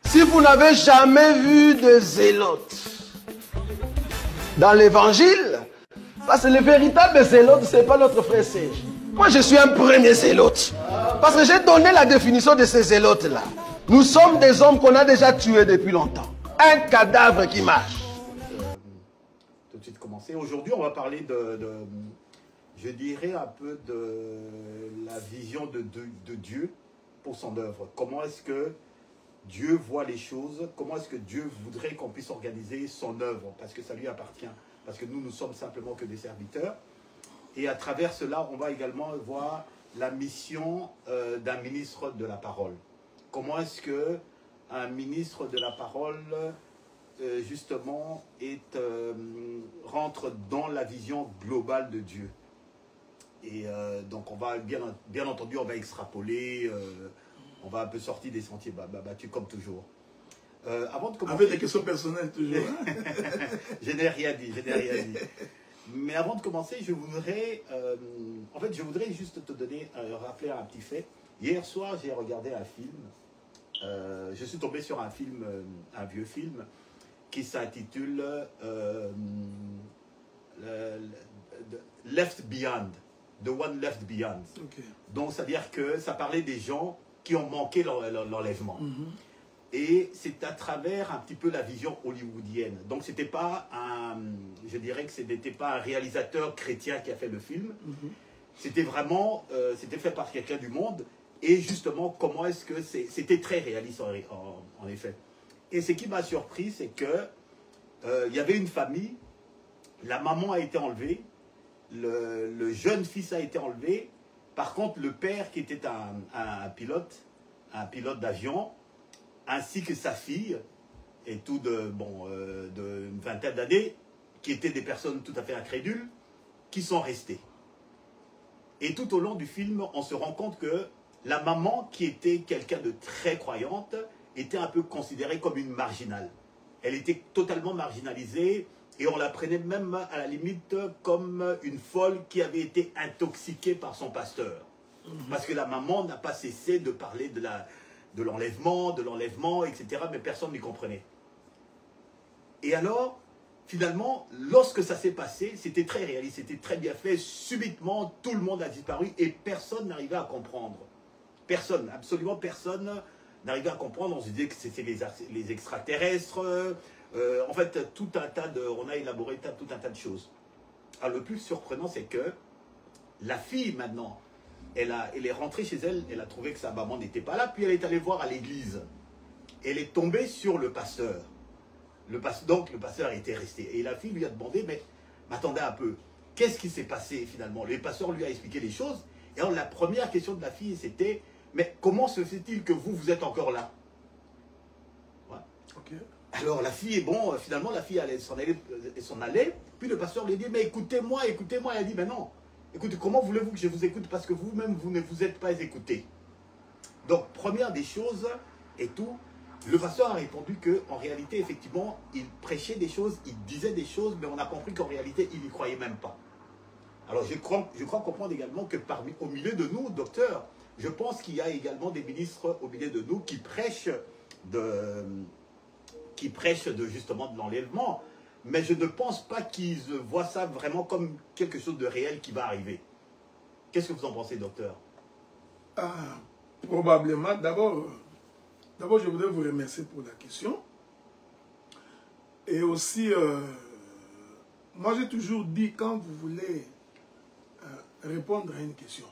Si vous n'avez jamais vu de zélote dans l'évangile, parce que le véritable zélote, ce n'est pas notre frère Serge. Moi, je suis un premier zélote. Parce que j'ai donné la définition de ces zélotes-là. Nous sommes des hommes qu'on a déjà tués depuis longtemps. Un cadavre qui marche. Tout de suite commencer. Aujourd'hui, on va parler je dirais un peu de la vision de Dieu pour son œuvre. Comment est-ce que Dieu voit les choses? Comment est-ce que Dieu voudrait qu'on puisse organiser son œuvre? Parce que ça lui appartient. Parce que nous sommes simplement que des serviteurs. Et à travers cela, on va également voir la mission d'un ministre de la parole. Comment est-ce qu'un ministre de la parole, justement, rentre dans la vision globale de Dieu? Et donc, on va, bien entendu, on va extrapoler, on va un peu sortir des sentiers battus, comme toujours. Avant de commencer, avec des questions personnelles, toujours. Je n'ai rien dit, je n'ai rien dit. Mais avant de commencer, je voudrais juste te donner, rappeler un petit fait. Hier soir, j'ai regardé un film. Je suis tombé sur un film, un vieux film, qui s'intitule Left Behind, The One Left Behind. Okay. Donc, c'est-à-dire que ça parlait des gens qui ont manqué l'enlèvement. Et c'est à travers un petit peu la vision hollywoodienne. Donc, c'était pas je dirais que ce n'était pas un réalisateur chrétien qui a fait le film. C'était vraiment, c'était fait par quelqu'un du monde. Et justement, comment est-ce que c'était très réaliste en effet. Et ce qui m'a surpris, c'est que il y avait une famille, la maman a été enlevée, le jeune fils a été enlevé. Par contre, le père qui était un pilote d'avion, ainsi que sa fille, et tout d'une vingtaine d'années, qui étaient des personnes tout à fait incrédules, qui sont restées. Et tout au long du film, on se rend compte que la maman, qui était quelqu'un de très croyante, était un peu considérée comme une marginale. Elle était totalement marginalisée, et on la prenait même à la limite comme une folle qui avait été intoxiquée par son pasteur. Parce que la maman n'a pas cessé de parler de l'enlèvement, etc. Mais personne n'y comprenait. Et alors, finalement, lorsque ça s'est passé, c'était très réaliste, c'était très bien fait. Subitement, tout le monde a disparu et personne n'arrivait à comprendre. Personne, absolument personne n'arrivait à comprendre. On se disait que c'était les extraterrestres. En fait, on a élaboré tout un tas de choses. Alors, le plus surprenant, c'est que la fille, maintenant, elle est rentrée chez elle, elle a trouvé que sa maman n'était pas là, puis elle est allée voir à l'église. Elle est tombée sur le pasteur. Donc le pasteur était resté. Et la fille lui a demandé, mais attendez un peu, qu'est-ce qui s'est passé finalement? Le pasteur lui a expliqué les choses. Et alors la première question de la fille, c'était, mais comment se fait-il que vous êtes encore là? Ouais. Okay. Alors la fille, finalement la fille allait s'en aller, puis le pasteur lui a dit, mais écoutez-moi. Elle a dit, mais non. Écoutez, comment voulez-vous que je vous écoute? Parce que vous-même, vous ne vous êtes pas écouté. Donc, première des choses et tout, le pasteur a répondu qu'en réalité, effectivement, il prêchait des choses, il disait des choses, mais on a compris qu'en réalité, il n'y croyait même pas. Alors, je crois comprendre également que au milieu de nous, docteur, je pense qu'il y a également des ministres au milieu de nous qui prêchent justement de l'enlèvement. Mais je ne pense pas qu'ils voient ça vraiment comme quelque chose de réel qui va arriver. Qu'est-ce que vous en pensez, docteur? Probablement. D'abord, je voudrais vous remercier pour la question. Et aussi, moi j'ai toujours dit, quand vous voulez répondre à une question,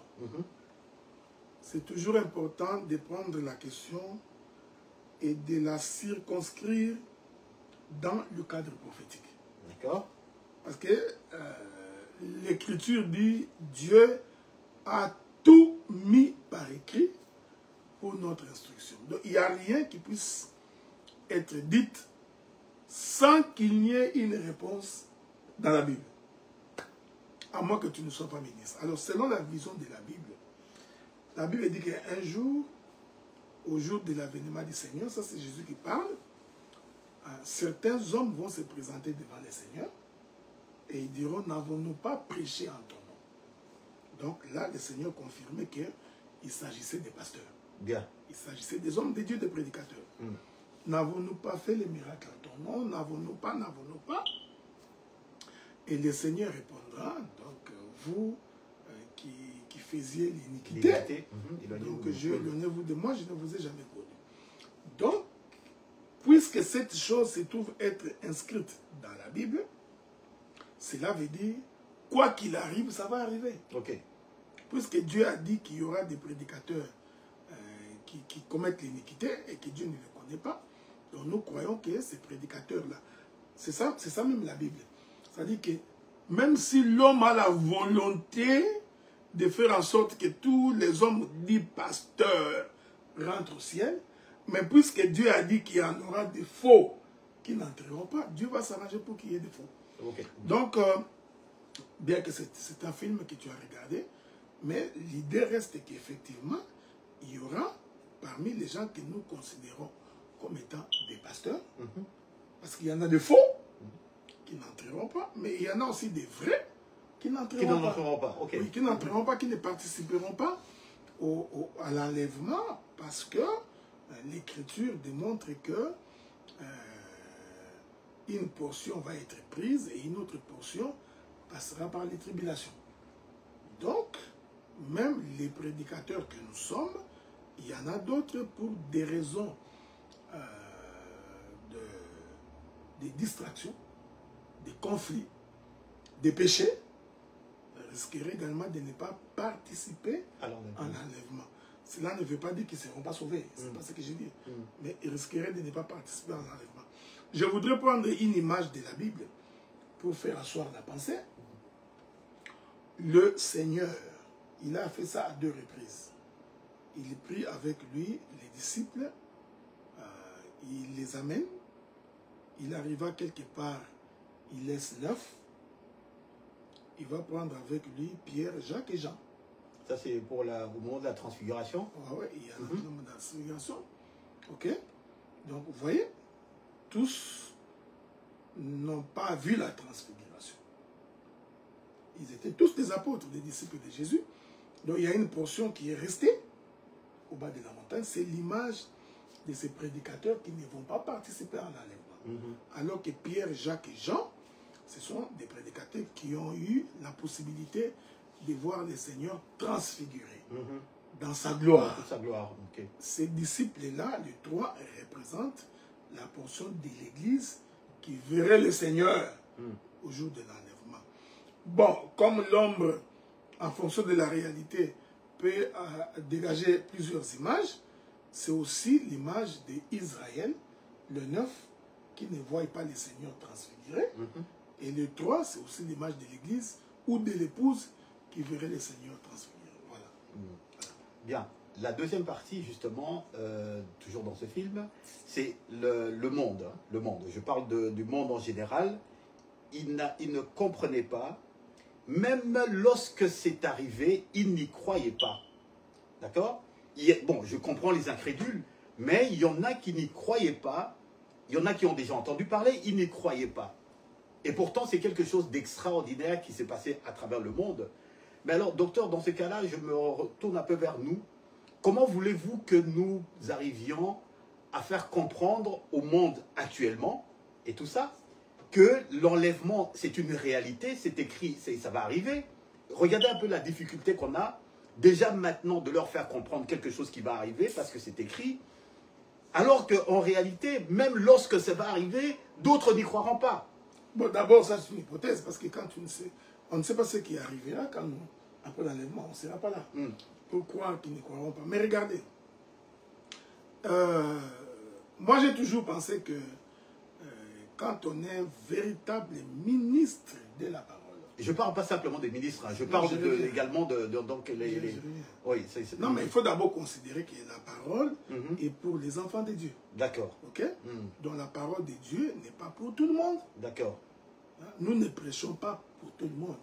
c'est toujours important de prendre la question et de la circonscrire dans le cadre prophétique. D'accord. Parce que l'Écriture dit Dieu a tout mis par écrit pour notre instruction. Donc il n'y a rien qui puisse être dit sans qu'il n'y ait une réponse dans la Bible. À moins que tu ne sois pas ministre. Alors selon la vision de la Bible dit qu'un jour, au jour de l'avènement du Seigneur, ça c'est Jésus qui parle, certains hommes vont se présenter devant le Seigneur et ils diront, n'avons-nous pas prêché en ton nom? Donc là, le Seigneur confirmait qu'il s'agissait des pasteurs. Bien. Il s'agissait des hommes de Dieu, des prédicateurs. n'avons-nous pas fait les miracles à ton nom? N'avons-nous pas? Et le Seigneur répondra, donc vous qui faisiez l'iniquité, donc éloignez-vous de moi, je ne vous ai jamais connu. Donc, puisque cette chose se trouve être inscrite dans la Bible, cela veut dire, quoi qu'il arrive, ça va arriver. Ok. Puisque Dieu a dit qu'il y aura des prédicateurs qui commettent l'iniquité et que Dieu ne les connaît pas, donc nous croyons que ces prédicateurs-là, c'est ça même la Bible. C'est-à-dire que même si l'homme a la volonté de faire en sorte que tous les hommes dits pasteurs rentrent au ciel, mais puisque Dieu a dit qu'il y en aura des faux qui n'entreront pas, Dieu va s'arranger pour qu'il y ait des faux. Okay. Donc, bien que c'est un film que tu as regardé, mais l'idée reste qu'effectivement, il y aura parmi les gens que nous considérons comme étant des pasteurs, parce qu'il y en a des faux qui n'entreront pas, mais il y en a aussi des vrais qui n'entreront pas. Okay. Oui, qui n'entreront pas, qui ne participeront pas à l'enlèvement, parce que l'Écriture démontre que une portion va être prise et une autre portion passera par les tribulations. Donc, même les prédicateurs que nous sommes, il y en a d'autres pour des raisons de distraction, des conflits, des péchés, risqueraient également de ne pas participer à l'enlèvement. Cela ne veut pas dire qu'ils ne seront pas sauvés, c'est pas ce que je dis, mais ils risqueraient de ne pas participer à l'enlèvement. Je voudrais prendre une image de la Bible pour faire asseoir la pensée. Le Seigneur, il a fait ça à 2 reprises. Il prit avec lui les disciples, il les amène, il arriva quelque part, il laisse 9, il va prendre avec lui Pierre, Jacques et Jean. Ça c'est pour au moment de la transfiguration. Oui, il y a le moment de la transfiguration. Ok. Donc vous voyez, tous n'ont pas vu la transfiguration. Ils étaient tous des apôtres, des disciples de Jésus. Donc il y a une portion qui est restée au bas de la montagne. C'est l'image de ces prédicateurs qui ne vont pas participer à l'enlèvement. Alors que Pierre, Jacques et Jean, ce sont des prédicateurs qui ont eu la possibilité de voir le Seigneur transfiguré dans sa gloire. Okay. Ces disciples-là, les 3, représentent la portion de l'Église qui verrait le Seigneur au jour de l'enlèvement. Bon, comme l'ombre, en fonction de la réalité, peut dégager plusieurs images, c'est aussi l'image d'Israël, le 9, qui ne voit pas le Seigneur transfiguré. Et le 3, c'est aussi l'image de l'Église ou de l'épouse qui verrait le Seigneur transfiguré. Voilà. Bien. La deuxième partie, justement, toujours dans ce film, c'est le monde. Le monde. Je parle du monde en général. Il ne comprenait pas. Même lorsque c'est arrivé, il n'y croyait pas. D'accord? Bon, je comprends les incrédules, mais il y en a qui n'y croyaient pas. Il y en a qui ont déjà entendu parler, ils n'y croyaient pas. Et pourtant, c'est quelque chose d'extraordinaire qui s'est passé à travers le monde. Mais alors, docteur, dans ce cas-là, je me retourne un peu vers nous. Comment voulez-vous que nous arrivions à faire comprendre au monde actuellement, et tout ça, que l'enlèvement, c'est une réalité, c'est écrit, ça va arriver. Regardez un peu la difficulté qu'on a, déjà maintenant, de leur faire comprendre quelque chose qui va arriver, parce que c'est écrit, alors qu'en réalité, même lorsque ça va arriver, d'autres n'y croiront pas. Bon, d'abord, ça c'est une hypothèse, parce que quand on ne sait pas ce qui arrivera, quand après l'enlèvement, on ne sera pas là. Pour croire qu'ils ne croiront pas. Mais regardez, moi j'ai toujours pensé que quand on est véritable ministre de la parole. Je ne parle pas simplement des ministres, hein. Je parle également de donc les... Oui, non, mais il faut d'abord considérer que la parole est pour les enfants de Dieu. D'accord. Ok. Donc la parole de Dieu n'est pas pour tout le monde. D'accord. Nous ne prêchons pas pour tout le monde.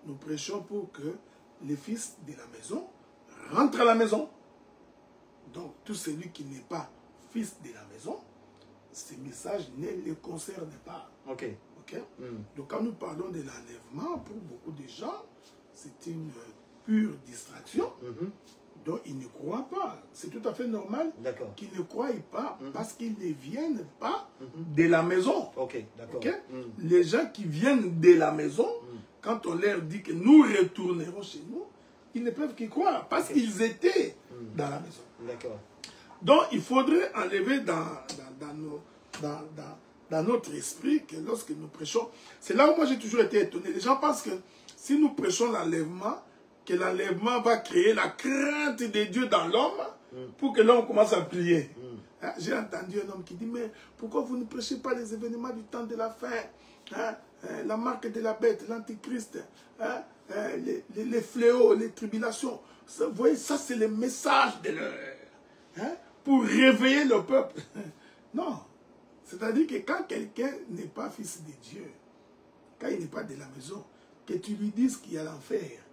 Nous prêchons pour que les fils de la maison rentrent à la maison. Donc tout celui qui n'est pas fils de la maison, ces messages ne les concernent pas. Ok. Okay? Donc quand nous parlons de l'enlèvement, pour beaucoup de gens, c'est une pure distraction. Donc, ils ne croient pas. C'est tout à fait normal qu'ils ne croient pas parce qu'ils ne viennent pas de la maison. Ok, d'accord. Okay? Les gens qui viennent de la maison, quand on leur dit que nous retournerons chez nous, ils ne peuvent qu'y croire parce qu'ils étaient dans la maison. D'accord. Donc, il faudrait enlever dans notre esprit que lorsque nous prêchons, c'est là où moi j'ai toujours été étonné. Les gens pensent que si nous prêchons l'enlèvement, que l'enlèvement va créer la crainte de Dieu dans l'homme pour que l'homme commence à prier. Hein? J'ai entendu un homme qui dit, mais pourquoi vous ne prêchez pas les événements du temps de la fin, hein? La marque de la bête, l'antichrist, hein? Les fléaux, les tribulations. Vous voyez, ça c'est le message de l'heure. Hein? Pour réveiller le peuple. Non. C'est-à-dire que quand quelqu'un n'est pas fils de Dieu, quand il n'est pas de la maison, que tu lui dises qu'il y a l'enfer,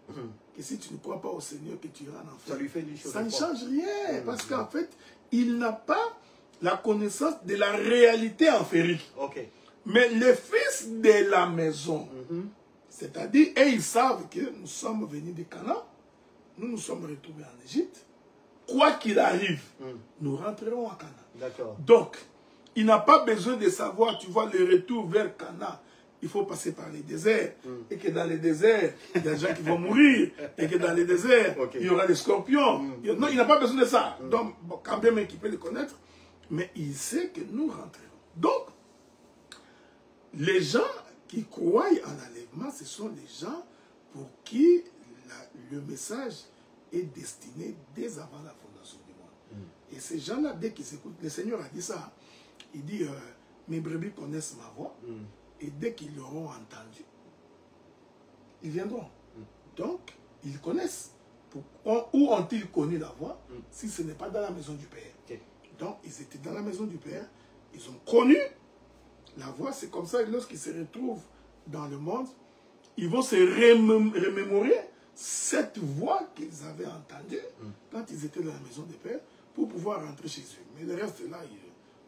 que si tu ne crois pas au Seigneur, que tu iras en enfer, ça lui fait une chose. Ça ne change rien. Parce qu'en fait, il n'a pas la connaissance de la réalité enférique. Ok. Mais les fils de la maison, c'est-à-dire, et ils savent que nous sommes venus de Canaan, nous nous sommes retrouvés en Égypte, quoi qu'il arrive, nous rentrerons à Canaan. D'accord. Donc, il n'a pas besoin de savoir, tu vois, le retour vers Canaan, il faut passer par les déserts, et que dans les déserts, il y a des gens qui vont mourir, et que dans les déserts, il y aura des scorpions. Non, il n'a pas besoin de ça. Donc, bon, quand bien même qu'il peut le connaître, mais il sait que nous rentrerons. Donc, les gens qui croient en enlèvement, ce sont les gens pour qui le message est destiné dès avant la fondation du monde. Et ces gens-là, dès qu'ils écoutent, le Seigneur a dit ça, il dit, mes brebis connaissent ma voix, et dès qu'ils l'auront entendu, ils viendront. Donc, ils connaissent. Où ont-ils connu la voix si ce n'est pas dans la maison du Père? Donc, ils étaient dans la maison du Père, ils ont connu la voix. C'est comme ça que lorsqu'ils se retrouvent dans le monde, ils vont se remémorer cette voix qu'ils avaient entendue quand ils étaient dans la maison du Père pour pouvoir rentrer chez eux. Mais le reste, là,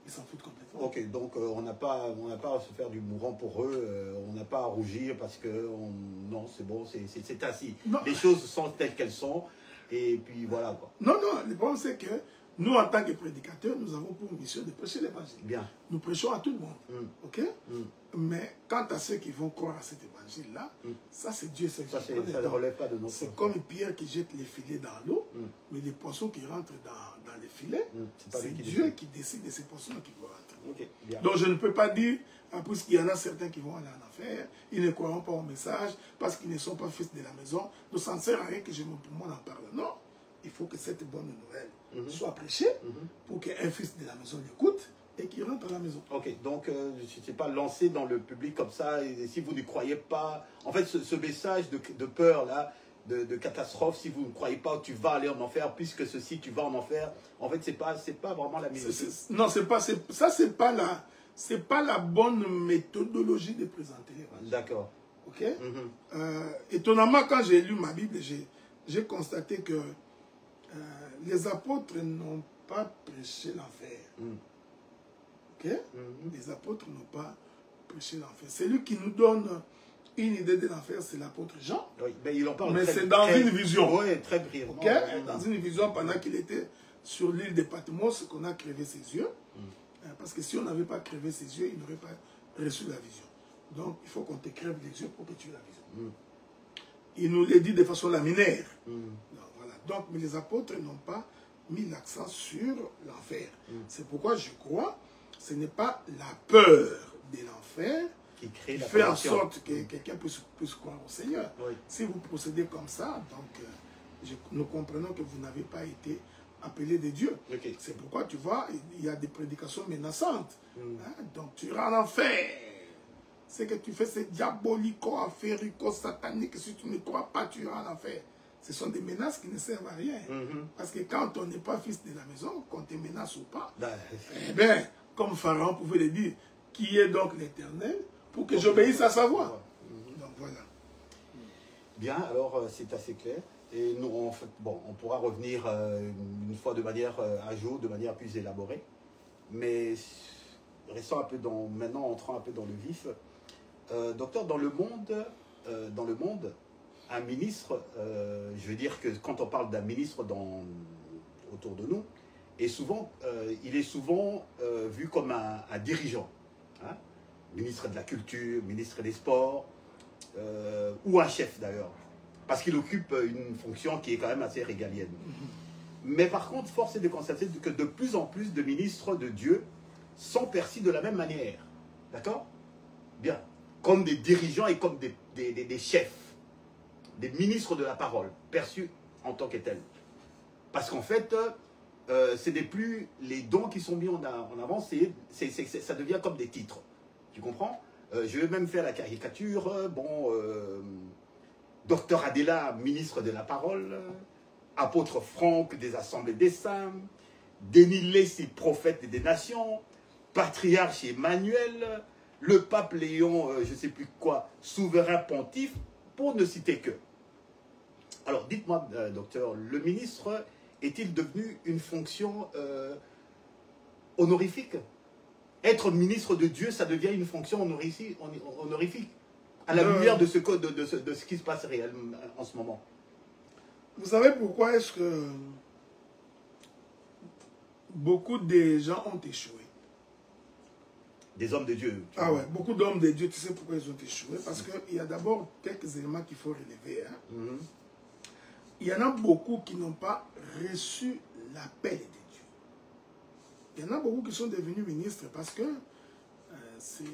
ils s'en foutent complètement. Ok, donc on n'a pas à se faire du mourant pour eux, on n'a pas à rougir parce que non, c'est bon, c'est ainsi. Non. Les choses sont telles qu'elles sont, et puis voilà quoi. Non, le problème c'est que nous, en tant que prédicateurs, nous avons pour mission de prêcher l'évangile. Bien. Nous prêchons à tout le monde. Ok? Mais quant à ceux qui vont croire à cet évangile-là, ça c'est Dieu. Ça ne relève pas de notre... C'est comme Pierre qui jette les filets dans l'eau, mais les poissons qui rentrent dans les filets, c'est Dieu qui décide de ces poissons qui vont rentrer. Okay, bien. Donc je ne peux pas dire, puisqu'il y en a certains qui vont aller en enfer, ils ne croiront pas au message, parce qu'ils ne sont pas fils de la maison, donc ça ne sert à rien que tout le monde en parle. Non, il faut que cette bonne nouvelle soit prêchée pour qu'un fils de la maison l'écoute et qu'il rentre à la maison. Ok, donc je ne sais pas, lancé dans le public comme ça, et si vous ne croyez pas, en fait ce message de peur là, de catastrophe, si vous ne croyez pas, tu vas aller en enfer, puisque ceci, tu vas en enfer, en fait c'est pas vraiment la méthode. Non, c'est pas la bonne méthodologie de présenter l'évangile. D'accord. Ok. Étonnamment, quand j'ai lu ma Bible, j'ai constaté que les apôtres n'ont pas prêché l'enfer. Ok? Les apôtres n'ont pas prêché l'enfer. Celui qui nous donne une idée de l'enfer, c'est l'apôtre Jean. Oui, il en parle. Mais c'est dans une vision. Oui, très brièvement. Okay? Dans une vision, pendant qu'il était sur l'île de Patmos, qu'on a crevé ses yeux. Parce que si on n'avait pas crevé ses yeux, il n'aurait pas reçu la vision. Donc, il faut qu'on te crève les yeux pour que tu aies la vision. Il nous l'a dit de façon laminaire. Voilà. Donc, mais les apôtres n'ont pas mis l'accent sur l'enfer. C'est pourquoi je crois que ce n'est pas la peur de l'enfer qui fait en sorte que quelqu'un puisse croire au Seigneur. Si vous procédez comme ça, donc nous comprenons que vous n'avez pas été appelé de Dieu. C'est pourquoi tu vois, il y a des prédications menaçantes. Donc tu iras en enfer. Ce que tu fais, c'est diabolico, affairico, satanique. Si tu ne crois pas, tu iras en enfer. Ce sont des menaces qui ne servent à rien. Parce que quand on n'est pas fils de la maison, qu'on te menace ou pas, eh bien, comme Pharaon pouvait le dire, qui est donc l'Éternel pour que j'obéisse à sa voix. Donc voilà. Bien, alors c'est assez clair. Et nous, en fait, bon, on pourra revenir une fois de manière à jour, de manière plus élaborée. Mais restons un peu maintenant, entrant un peu dans le vif. Docteur, dans le monde, un ministre, je veux dire que quand on parle d'un ministre autour de nous, il est souvent vu comme un dirigeant. Hein? Ministre de la Culture, ministre des Sports, ou un chef d'ailleurs. Parce qu'il occupe une fonction qui est quand même assez régalienne. Mais par contre, force est de constater que de plus en plus de ministres de Dieu sont perçus de la même manière. D'accord? Bien. Comme des dirigeants et comme des chefs, des ministres de la parole, perçus en tant que tels. Parce qu'en fait, ce n'est plus les dons qui sont mis en avant, ça devient comme des titres. Tu comprends? Je vais même faire la caricature. Docteur Adela, ministre de la parole, apôtre Franck des assemblées des saints, Denis Lacy, prophète des nations, patriarche Emmanuel, le pape Léon, je ne sais plus quoi, souverain pontife, pour ne citer que. Alors, dites-moi, docteur, le ministre est-il devenu une fonction honorifique? Être ministre de Dieu, ça devient une fonction honorifique à la lumière de ce qui se passe réellement en ce moment. Vous savez pourquoi est-ce que beaucoup de gens ont échoué? Des hommes de Dieu. Ah ouais, beaucoup d'hommes de Dieu, tu sais pourquoi ils ont échoué? Parce qu'il y a d'abord quelques éléments qu'il faut relever. Hein. Il y en a beaucoup qui n'ont pas reçu l'appel de Dieu. Il y en a beaucoup qui sont devenus ministres parce que c'est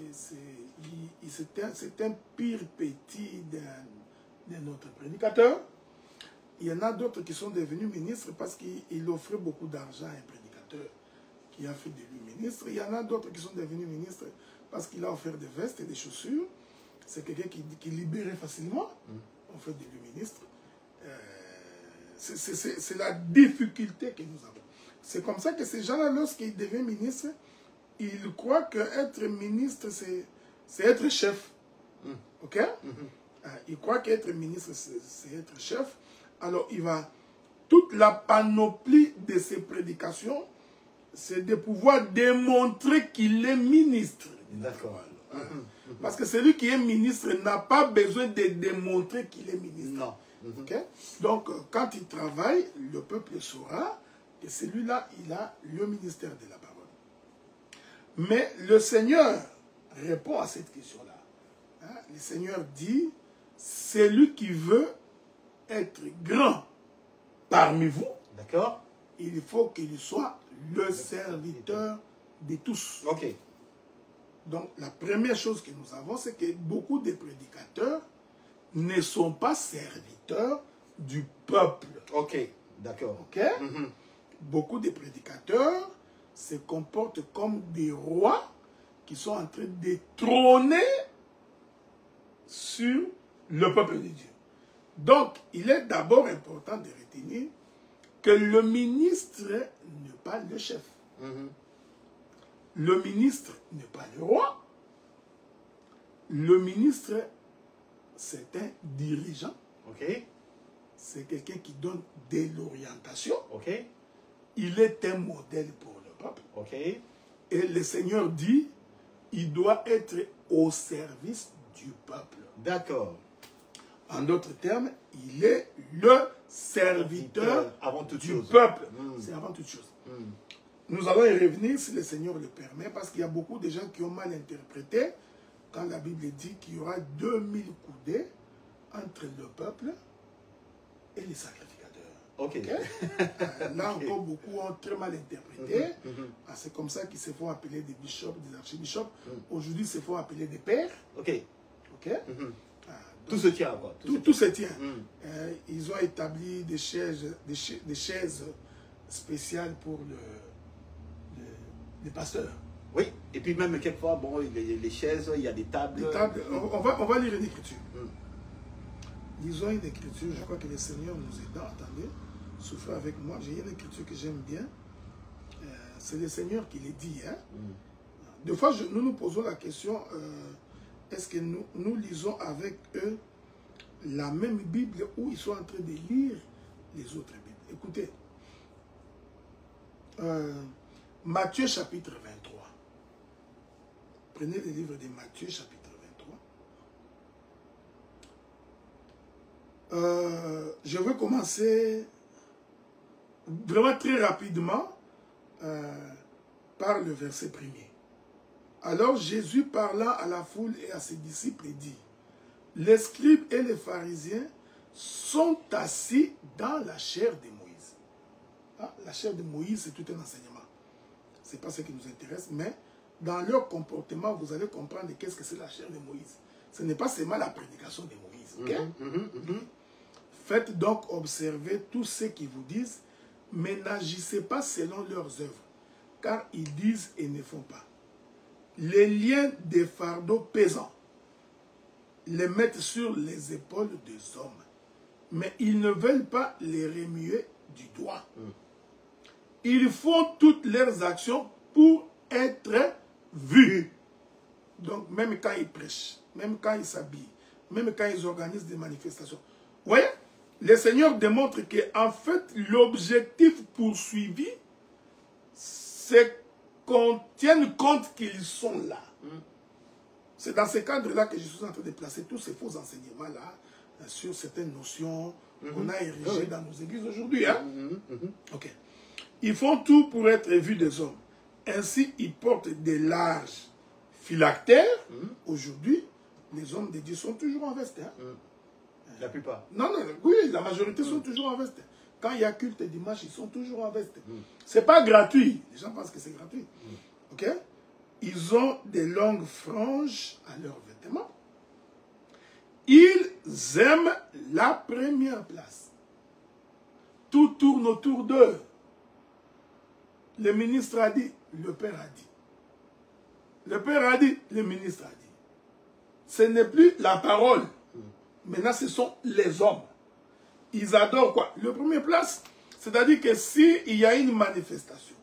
un pire petit d'un autre prédicateur. Il y en a d'autres qui sont devenus ministres parce qu'il offrait beaucoup d'argent à un prédicateur qui a fait de lui ministre. Il y en a d'autres qui sont devenus ministres parce qu'il a offert des vestes et des chaussures. C'est quelqu'un qui libérait facilement. On fait de lui ministre. C'est la difficulté que nous avons. C'est comme ça que ces gens-là, lorsqu'ils deviennent ministres, ils croient qu'être ministre, c'est être chef. Ok? Ils croient qu'être ministre, c'est être chef. Alors, toute la panoplie de ses prédications, c'est de pouvoir démontrer qu'il est ministre. D'accord. Parce que celui qui est ministre n'a pas besoin de démontrer qu'il est ministre. Non. Okay? Donc, quand il travaille, le peuple saura que celui-là, il a le ministère de la parole. Mais le Seigneur répond à cette question-là. Hein? Le Seigneur dit, celui qui veut être grand parmi vous, d'accord, il faut qu'il soit le serviteur de tous. Ok. Donc, la première chose que nous avons, c'est que beaucoup de prédicateurs ne sont pas serviteurs du peuple. Ok, d'accord. Ok? Beaucoup de prédicateurs se comportent comme des rois qui sont en train de trôner sur le peuple de Dieu. Donc, il est d'abord important de retenir que le ministre n'est pas le chef. Le ministre n'est pas le roi. Le ministre, c'est un dirigeant. Ok. C'est quelqu'un qui donne de l'orientation. Ok. Il est un modèle pour le peuple. Ok. Et le Seigneur dit, il doit être au service du peuple. D'accord. En d'autres termes, il est le serviteur avant toute du chose. peuple. C'est avant toute chose. Nous allons y revenir si le Seigneur le permet, parce qu'il y a beaucoup de gens qui ont mal interprété quand la Bible dit qu'il y aura 2000 coudées entre le peuple et les sacrificateurs. Ok. Là encore, beaucoup ont très mal interprété. C'est comme ça qu'ils se font appeler des bishops, des archibishops. Aujourd'hui, ils se font appeler des pères. Ok. Ok. Tout se tient, quoi. Tout se tient. Ils ont établi des chaises spéciales pour les pasteurs. Oui, et puis même quelquefois, bon, les chaises, il y a des tables. On va lire une écriture. Lisons une écriture, je crois que le Seigneur nous aide. Attendez, souffrez avec moi. J'ai une écriture que j'aime bien. C'est le Seigneur qui l'a dit. Hein? Des fois, nous nous posons la question, est-ce que nous lisons avec eux la même Bible ou ils sont en train de lire les autres Bibles? Écoutez, Matthieu chapitre 23. Prenez le livre de Matthieu chapitre 23. je veux commencer vraiment très rapidement par le verset premier. Alors Jésus parlant à la foule et à ses disciples dit, les scribes et les pharisiens sont assis dans la chair de Moïse. Ah, la chair de Moïse, c'est tout un enseignement. Ce n'est pas ce qui nous intéresse, mais dans leur comportement, vous allez comprendre qu'est-ce que c'est la chair de Moïse. Ce n'est pas seulement la prédication de Moïse. Okay? Faites donc observer tous ceux qui vous disent, mais n'agissez pas selon leurs œuvres, car ils disent et ne font pas. Les liens des fardeaux pesants les mettent sur les épaules des hommes, mais ils ne veulent pas les remuer du doigt. Ils font toutes leurs actions pour être vus. Donc même quand ils prêchent, même quand ils s'habillent, même quand ils organisent des manifestations. Vous voyez, le Seigneur démontre qu'en fait, l'objectif poursuivi, c'est qu'on tienne compte qu'ils sont là. C'est dans ce cadre-là que je suis en train de placer tous ces faux enseignements-là sur certaines notions qu'on a érigées dans nos églises aujourd'hui. Hein? Ok. Ils font tout pour être vus des hommes. Ainsi, ils portent des larges phylactères. Aujourd'hui, les hommes de Dieu sont toujours en veste. Hein? La plupart. Non, oui, la majorité sont toujours en veste. Quand il y a culte dimanche, ils sont toujours en veste. C'est pas gratuit. Les gens pensent que c'est gratuit. Ok? Ils ont des longues franges à leurs vêtements. Ils aiment la première place. Tout tourne autour d'eux. Le ministre a dit, le Père a dit. Le Père a dit, le ministre a dit. Ce n'est plus la parole. Maintenant, ce sont les hommes. Ils adorent quoi? Le premier place, c'est-à-dire que s'il y a une manifestation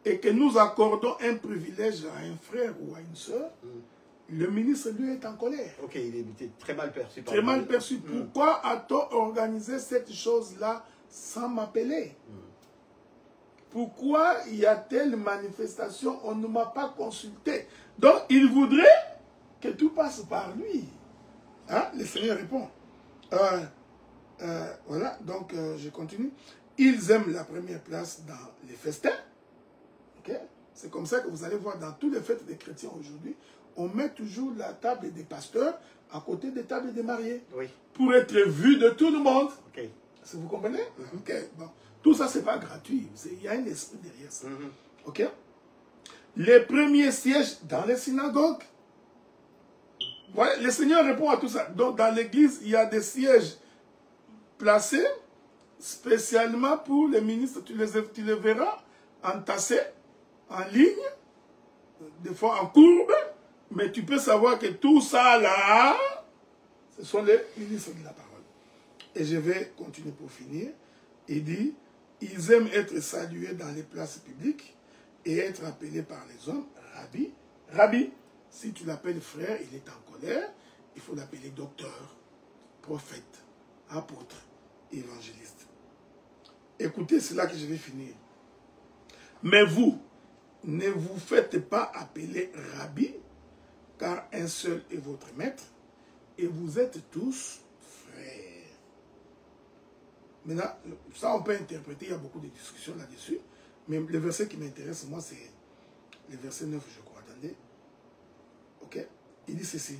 et que nous accordons un privilège à un frère ou à une soeur, le ministre, lui, est en colère. Ok, il est très mal perçu. Très mal perçu. Pourquoi a-t-on organisé cette chose-là sans m'appeler? Pourquoi y a telle manifestation? On ne m'a pas consulté. Donc, il voudrait que tout passe par lui. Hein? Le Seigneur répond. Voilà, donc je continue. Ils aiment la première place dans les festins. Okay? C'est comme ça que vous allez voir dans tous les fêtes des chrétiens aujourd'hui, on met toujours la table des pasteurs à côté des tables des mariés. Oui. Pour être vu de tout le monde. Okay. Vous comprenez? Okay. Bon. Tout ça, ce n'est pas gratuit. Il y a un esprit derrière ça. Ok? Les premiers sièges dans les synagogues. Voilà, le Seigneur répond à tout ça. Donc, dans l'église, il y a des sièges placés spécialement pour les ministres. Tu les verras entassés, en ligne, des fois en courbe, mais tu peux savoir que tout ça là, ce sont les ministres de la parole. Et je vais continuer pour finir. Il dit, ils aiment être salués dans les places publiques et être appelés par les hommes, Rabbi. Rabbi, si tu l'appelles frère, il est en colère, il faut l'appeler docteur, prophète, apôtre, évangéliste. Écoutez, c'est là que je vais finir. Mais vous, ne vous faites pas appeler Rabbi, car un seul est votre maître, et vous êtes tous frères. Maintenant, ça on peut interpréter, il y a beaucoup de discussions là-dessus, mais le verset qui m'intéresse, moi, c'est le verset 9, je crois. Attendez. Ok? Il dit ceci.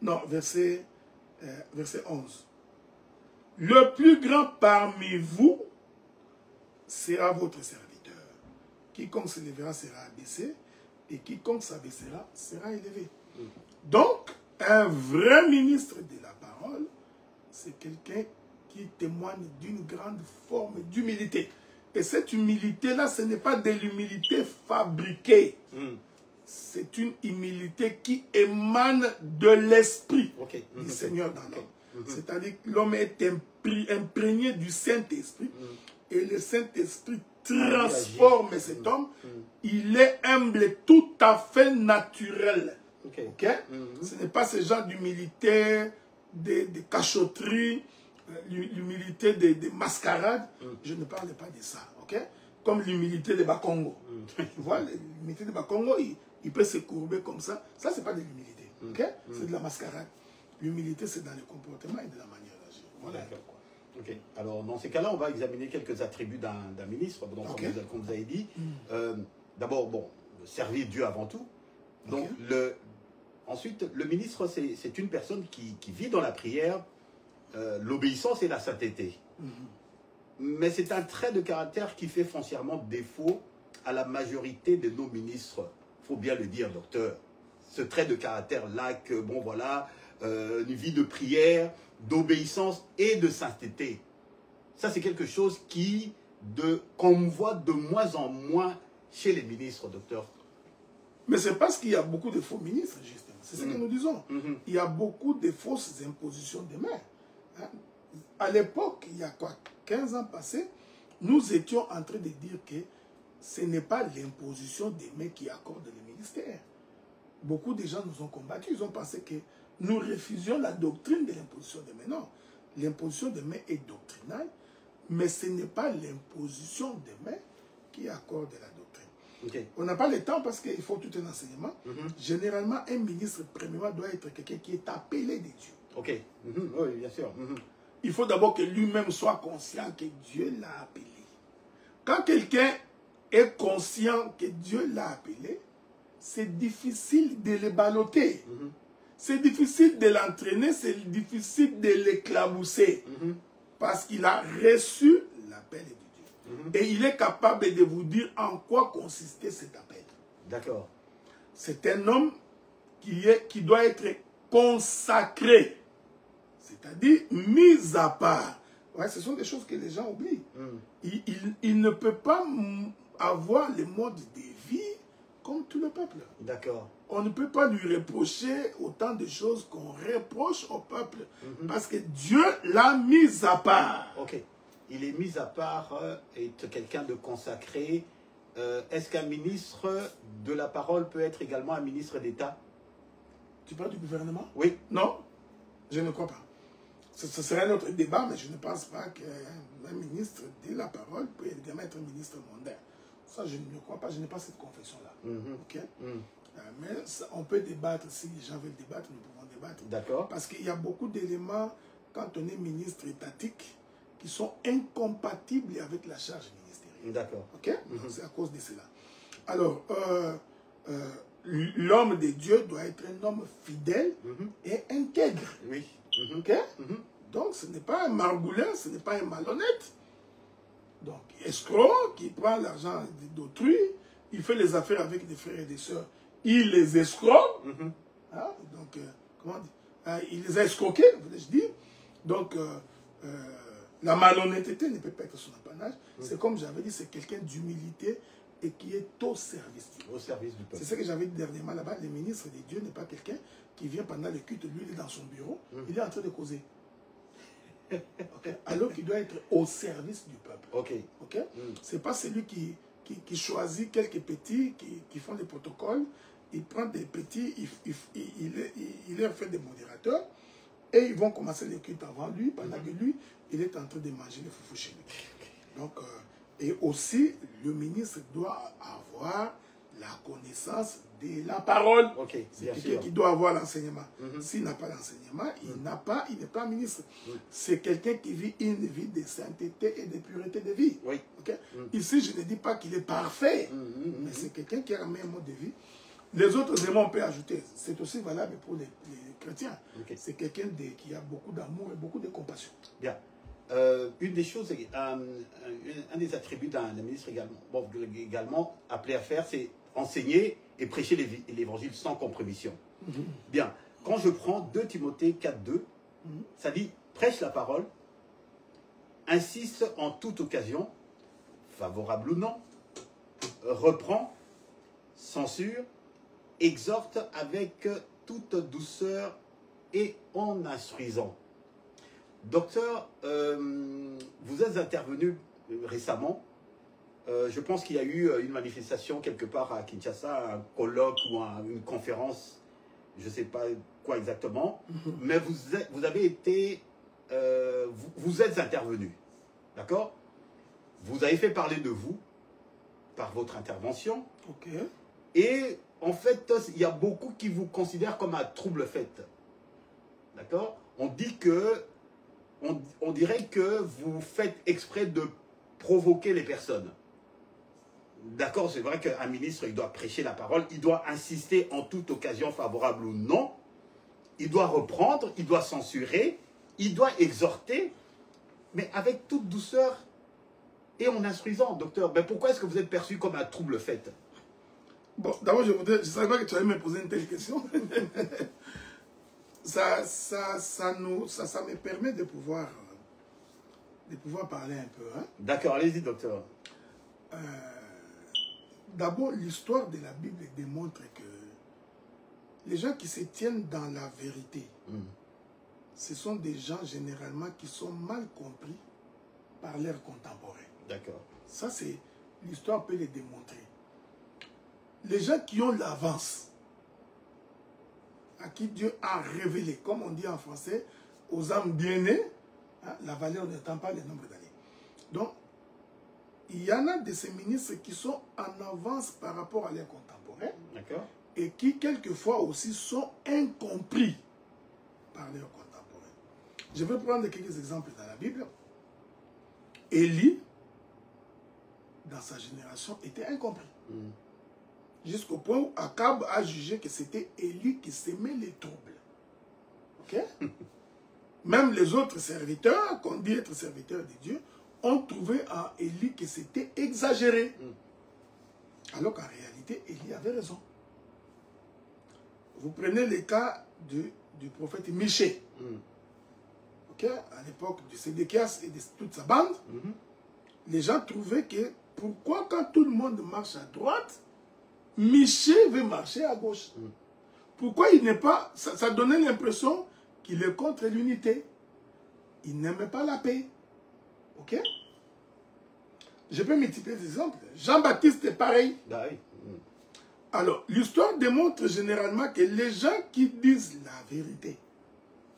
Non, verset 11. Le plus grand parmi vous sera votre serviteur. Quiconque s'élèvera sera abaissé, et quiconque s'abaissera sera élevé. Donc, un vrai ministre de la parole, c'est quelqu'un qui témoigne d'une grande forme d'humilité. Et cette humilité-là, ce n'est pas de l'humilité fabriquée. C'est une humilité qui émane de l'esprit du Seigneur dans l'homme. C'est-à-dire que l'homme est imprégné du Saint-Esprit et le Saint-Esprit transforme cet homme. Il est humble tout à fait naturel. Ce n'est pas ce genre d'humilité, de cachotterie, l'humilité des mascarades. Je ne parle pas de ça. Comme l'humilité de Bakongo. Tu vois, l'humilité de Bakongo, il peut se courber comme ça. Ça, ce n'est pas de l'humilité. C'est de la mascarade. L'humilité, c'est dans le comportement et de la manière d'agir. Voilà. D'accord. Ok. Alors, dans ces cas-là, on va examiner quelques attributs d'un ministre. Donc, comme vous avez dit, d'abord, bon, servir Dieu avant tout. Donc, ensuite, le ministre, c'est une personne qui vit dans la prière, l'obéissance et la sainteté. Mais c'est un trait de caractère qui fait foncièrement défaut à la majorité de nos ministres. Il faut bien le dire, docteur. Ce trait de caractère-là, que, bon, voilà, une vie de prière, d'obéissance et de sainteté. Ça, c'est quelque chose qu'on voit de moins en moins chez les ministres, docteur. Mais c'est parce qu'il y a beaucoup de faux ministres, justement. C'est ce que nous disons. Il y a beaucoup de fausses impositions de main. Hein? À l'époque, il y a quoi, 15 ans passés, nous étions en train de dire que ce n'est pas l'imposition des mains qui accorde le ministère. Beaucoup de gens nous ont combattus. Ils ont pensé que nous refusions la doctrine de l'imposition des mains. Non. L'imposition des mains est doctrinale, mais ce n'est pas l'imposition des mains qui accorde la doctrine. On n'a pas le temps parce qu'il faut tout un enseignement. Généralement, un ministre, premièrement, doit être quelqu'un qui est appelé de Dieu. Oui, bien sûr. Il faut d'abord que lui-même soit conscient que Dieu l'a appelé. Quand quelqu'un est conscient que Dieu l'a appelé, c'est difficile de le balloter. C'est difficile de l'entraîner, c'est difficile de l'éclabousser. Parce qu'il a reçu l'appel de Dieu. Et il est capable de vous dire en quoi consistait cet appel. D'accord. C'est un homme qui doit être consacré. C'est-à-dire mis à part. Ouais, ce sont des choses que les gens oublient. Il ne peut pas avoir le mode de vie comme tout le peuple. D'accord. On ne peut pas lui reprocher autant de choses qu'on reproche au peuple. Parce que Dieu l'a mis à part. Ok. Il est mis à part, est quelqu'un de consacré. Est-ce qu'un ministre de la parole peut être également un ministre d'État? Tu parles du gouvernement? Oui. Non, je ne crois pas. Ce serait un autre débat, mais je ne pense pas qu'un ministre de la parole peut également être un ministre mondain. Ça, je ne crois pas. Je n'ai pas cette confession-là. Ok? Mais ça, on peut débattre. Si les gens veulent débattre, nous pouvons débattre. D'accord. Parce qu'il y a beaucoup d'éléments, quand on est ministre étatique, qui sont incompatibles avec la charge ministérielle. D'accord. Ok? C'est à cause de cela. Alors, l'homme de Dieu doit être un homme fidèle et intègre. Oui. Ok? Donc, ce n'est pas un margoulin, ce n'est pas un malhonnête. Donc, escroc qui prend l'argent d'autrui, il fait les affaires avec des frères et des sœurs, il les escroque. Hein? Donc, comment dire? Il les a escroqués, voulais-je dire. Donc, la malhonnêteté ne peut pas être son apanage. C'est comme j'avais dit, c'est quelqu'un d'humilité et qui est au service du peuple. Au service du peuple. C'est ce que j'avais dit dernièrement là-bas. Le ministre de Dieu n'est pas quelqu'un qui vient pendant le culte, lui, il est dans son bureau, il est en train de causer. Okay. Alors qu'il doit être au service du peuple. Okay? C'est pas celui qui choisit quelques petits qui font des protocoles, il prend des petits, il leur fait des modérateurs, et ils vont commencer le culte avant lui, pendant que lui, il est en train de manger les foufous chez lui. Donc, et aussi, le ministre doit avoir la connaissance de la parole. C'est quelqu'un qui doit avoir l'enseignement. S'il n'a pas l'enseignement, il n'est pas ministre. C'est quelqu'un qui vit une vie de sainteté et de pureté de vie. Ici, je ne dis pas qu'il est parfait, mais c'est quelqu'un qui a un même mode de vie. Les autres éléments, on peut ajouter. C'est aussi valable pour les chrétiens. C'est quelqu'un qui a beaucoup d'amour et beaucoup de compassion. Bien. Une des choses, un des attributs d'un ministre également appelé à faire, c'est enseigner et prêcher l'évangile sans compromission. Bien, quand je prends 2 Timothée 4.2, ça dit « Prêche la parole, insiste en toute occasion, favorable ou non, reprend, censure, exhorte avec toute douceur et en instruisant. » Docteur, vous êtes intervenu récemment. Je pense qu'il y a eu une manifestation quelque part à Kinshasa, un colloque ou une conférence, je ne sais pas quoi exactement, mais vous avez été, vous êtes intervenu, d'accord? Vous avez fait parler de vous par votre intervention. Et en fait, il y a beaucoup qui vous considèrent comme un trouble-fête. D'accord? On dit que, on dirait que vous faites exprès de provoquer les personnes. D'accord, c'est vrai qu'un ministre, il doit prêcher la parole, il doit insister en toute occasion favorable ou non, il doit reprendre, il doit censurer, il doit exhorter, mais avec toute douceur et en instruisant, docteur. Mais pourquoi est-ce que vous êtes perçu comme un trouble-fête? Bon, d'abord, je ne savais pas que tu allais me poser une telle question. ça me permet de pouvoir parler un peu. Hein? D'accord, allez-y, docteur. D'abord, l'histoire de la Bible démontre que les gens qui se tiennent dans la vérité, ce sont des gens généralement qui sont mal compris par leurs contemporains. D'accord. Ça, c'est l'histoire peut les démontrer. Les gens qui ont l'avance, à qui Dieu a révélé, comme on dit en français, aux âmes bien nées, hein, la valeur n'étant pas le nombre d'années. Donc, il y en a de ces ministres qui sont en avance par rapport à leurs contemporains. D'accord. Et qui, quelquefois aussi, sont incompris par leurs contemporains. Je vais prendre quelques exemples dans la Bible. Élie, dans sa génération, était incompris. Jusqu'au point où Akab a jugé que c'était Élie qui s'aimait les troubles. Ok? Même les autres serviteurs, qu'on dit être serviteurs de Dieu, ont trouvé en Élie que c'était exagéré. Alors qu'en réalité, Élie avait raison. Vous prenez le cas du prophète Michée. Okay? À l'époque de Sédéchias et de toute sa bande, les gens trouvaient que pourquoi quand tout le monde marche à droite, Michée veut marcher à gauche. Pourquoi il n'est pas... Ça donnait l'impression qu'il est contre l'unité. Il n'aimait pas la paix. Ok? Je peux multiplier des exemples. Jean-Baptiste est pareil. Ah oui. Alors, l'histoire démontre généralement que les gens qui disent la vérité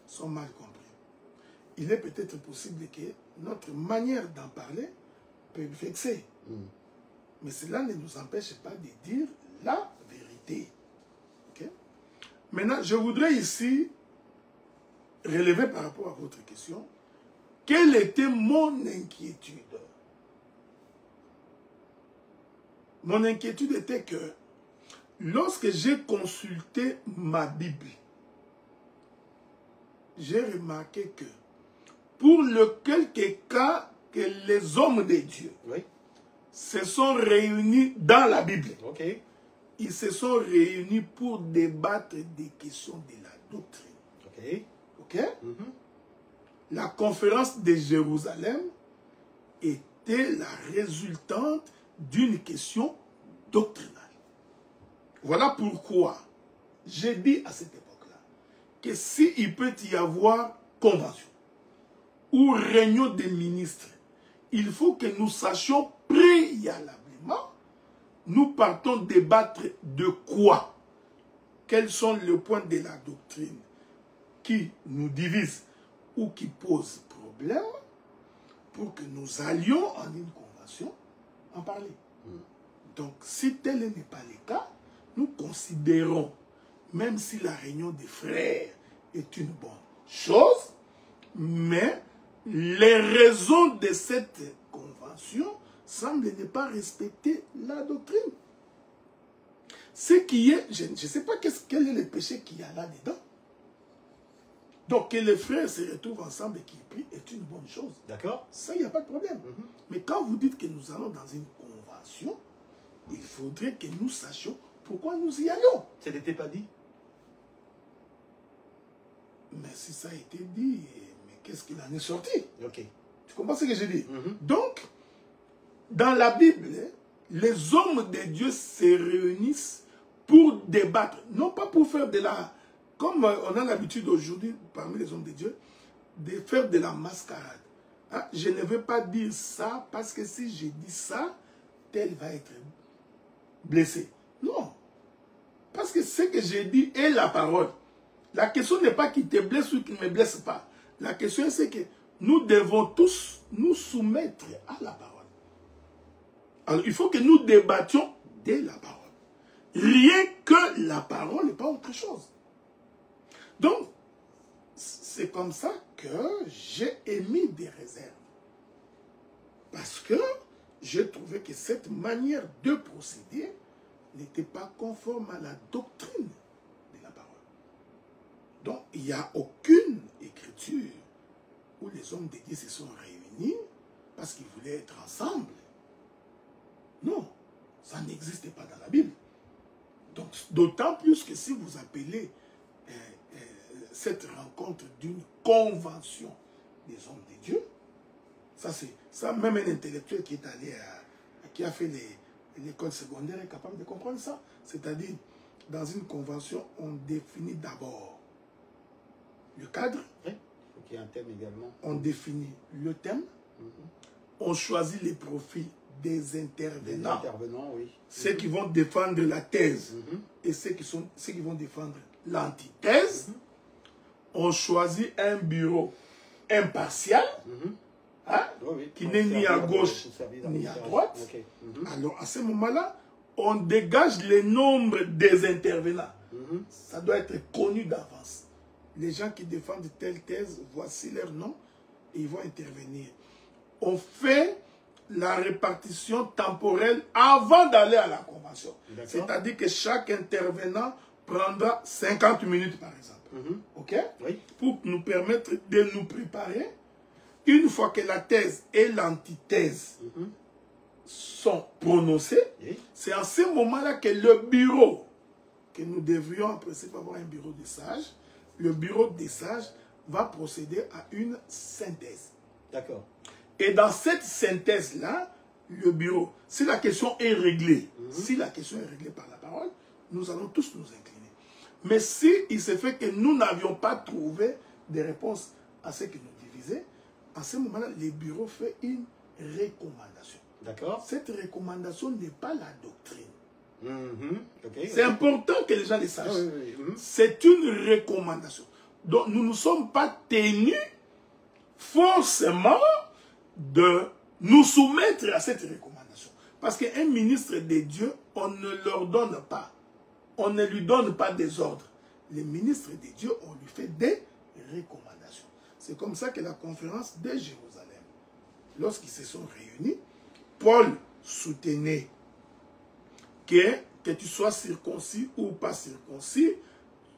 sont mal compris. Il est peut-être possible que notre manière d'en parler peut vexer. Mais cela ne nous empêche pas de dire la vérité. Okay? Maintenant, je voudrais ici relever par rapport à votre question, quelle était mon inquiétude? Mon inquiétude était que lorsque j'ai consulté ma Bible, j'ai remarqué que pour le quelques cas que les hommes de Dieu se sont réunis dans la Bible, ils se sont réunis pour débattre des questions de la doctrine. La conférence de Jérusalem était la résultante d'une question doctrinale. Voilà pourquoi j'ai dit à cette époque-là que s'il peut y avoir convention ou réunion des ministres, il faut que nous sachions préalablement, nous partons débattre de quoi? Quels sont les points de la doctrine qui nous divisent ou qui posent problème pour que nous allions en une convention en parler. Donc, si tel n'est pas le cas, nous considérons, même si la réunion des frères est une bonne chose, mais les raisons de cette convention semblent ne pas respecter la doctrine. Ce qui est, je ne sais pas quel est le péché qu'il y a là-dedans. Donc, que les frères se retrouvent ensemble et qu'ils prient est une bonne chose. D'accord. Ça, il n'y a pas de problème. Mais quand vous dites que nous allons dans une convention, il faudrait que nous sachions pourquoi nous y allons. Ça n'était pas dit? Mais si ça a été dit, mais qu'est-ce qu'il en est sorti? Ok. Tu comprends ce que je dis? Donc, dans la Bible, les hommes de Dieu se réunissent pour débattre, non pas pour faire de la... Comme on a l'habitude aujourd'hui, parmi les hommes de Dieu, de faire de la mascarade. Hein? Je ne veux pas dire ça, parce que si je dis ça, tel va être blessé. Non. Parce que ce que j'ai dit est la parole. La question n'est pas qui te blesse ou qui ne me blesse pas. La question c'est que nous devons tous nous soumettre à la parole. Alors il faut que nous débattions de la parole. Rien que la parole n'est pas autre chose. Donc, c'est comme ça que j'ai émis des réserves. Parce que j'ai trouvé que cette manière de procéder n'était pas conforme à la doctrine de la parole. Donc, il n'y a aucune écriture où les hommes de Dieu se sont réunis parce qu'ils voulaient être ensemble. Non, ça n'existait pas dans la Bible. Donc, d'autant plus que si vous appelez cette rencontre d'une convention des hommes de Dieu, ça même un intellectuel qui est allé qui a fait l'école secondaire est capable de comprendre ça. C'est-à-dire, dans une convention, on définit d'abord le cadre. Oui, il faut qu'il y ait un thème également. On définit le thème. On choisit les profils des intervenants. Des intervenants, oui. Ceux qui vont défendre la thèse et ceux qui vont défendre l'antithèse. On choisit un bureau impartial. Hein, qui n'est ni à gauche ni à droite. Okay. Alors, à ce moment-là, on dégage le nombre des intervenants. Ça doit être connu d'avance. Les gens qui défendent telle thèse, voici leur nom et ils vont intervenir. On fait la répartition temporelle avant d'aller à la convention. C'est-à-dire que chaque intervenant prendra 50 minutes, par exemple. OK? Oui. Pour nous permettre de nous préparer. Une fois que la thèse et l'antithèse sont prononcées, c'est à ce moment-là que le bureau, que nous devrions en principe avoir un bureau des sages, le bureau des sages va procéder à une synthèse. D'accord. Et dans cette synthèse-là, le bureau, si la question est réglée, si la question est réglée par la parole, nous allons tous nous incliner. Mais si il se fait que nous n'avions pas trouvé de réponse à ce qui nous divisait, à ce moment-là, le bureau fait une recommandation. D'accord. Cette recommandation n'est pas la doctrine. Okay, c'est important que les gens le sachent. C'est une recommandation. Donc, nous ne sommes pas tenus forcément de nous soumettre à cette recommandation. Parce qu'un ministre de Dieu, on ne leur donne pas. On ne lui donne pas des ordres. Les ministres de Dieu, on lui fait des recommandations. C'est comme ça que la conférence de Jérusalem, lorsqu'ils se sont réunis, Paul soutenait que tu sois circoncis ou pas circoncis,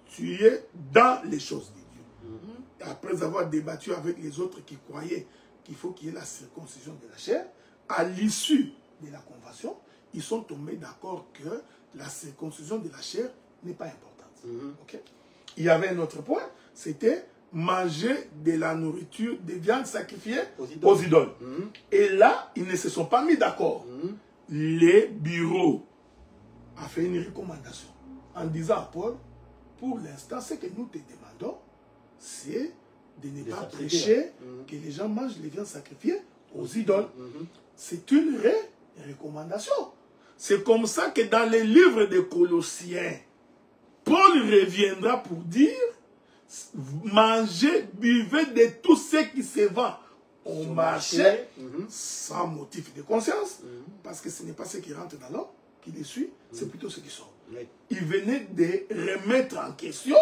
tu es dans les choses de Dieu. Après avoir débattu avec les autres qui croyaient qu'il faut qu'il y ait la circoncision de la chair, à l'issue de la convention, ils sont tombés d'accord que la circoncision de la chair n'est pas importante. Okay? Il y avait un autre point, c'était manger de la nourriture, des viandes sacrifiées aux idoles. Et là, ils ne se sont pas mis d'accord. Les bureaux a fait une recommandation en disant à Paul, pour l'instant, ce que nous te demandons, c'est de ne pas prêcher que les gens mangent les viandes sacrifiées aux idoles. C'est une recommandation. C'est comme ça que dans les livres des Colossiens, Paul reviendra pour dire, mangez, buvez de tout ce qui se vend au marché sans motif de conscience, parce que ce n'est pas ce qui rentre dans l'homme qui les suit, c'est plutôt ce qui sort. Il venait de remettre en question